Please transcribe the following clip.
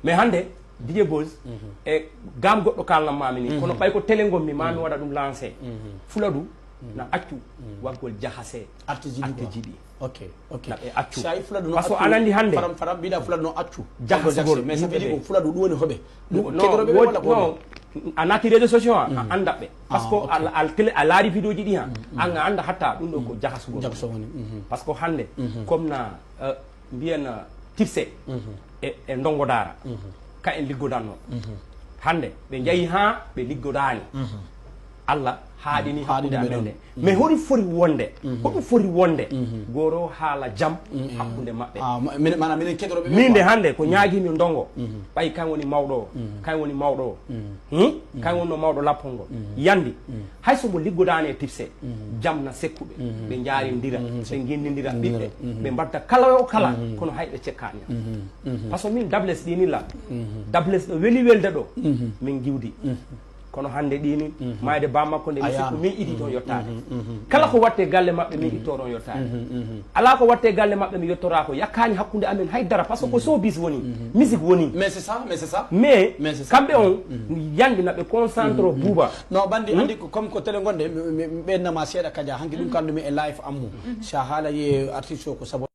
mais hande DJ Boz e gam goddo kalna mami ni kono bay ko télé ngom mi mami wada dum lancer fuladu na accu waggol jahase artiste jibi ok na be accu sai fuladu no parce que anandi hande faram bida fuladu no accu jahase mais ça veut dire ko fuladu du woni hobe non non anati réseaux sociaux anda be parce que al télé alari vidéo ji di ha anga anda hatta dum do ko jahasugol parce que hande comme na mbiyana tipse e ndongo dara ka en liggodanno hande be jayi ha be liggodani Allah haadini hakkude amende mais hori fori wonde goro haala jam hakkude mabbe mana minen kedorobe minde hande ko nyaagimi ndongo bay kan woni mawdo kan woni mawdo kan wonno mawdo lappongo yandi hayso mo liggodani e tipse jam na sekkube be jaari ndira be gendindira bibbe be mbatta kala o kala kono haybe cekkani parce que min dables dini la dables do weli welde do min giwdi kono hande dini mayde bammakko nde mi sikku min idi ton yottade kala ko watte galle mabbe min ittoron yottade ala ko watte galle mabbe mi yottora ko yakkani hakkunde amen haydara parce que ko showbiz woni musique woni mais c'est ça mais kambe on yandi nabe concentre buuba no bandi andi ko comme ko tele gonde be nama seeda kadia hanki dum kandumi e live ammu sa hala ye artiste ko sabo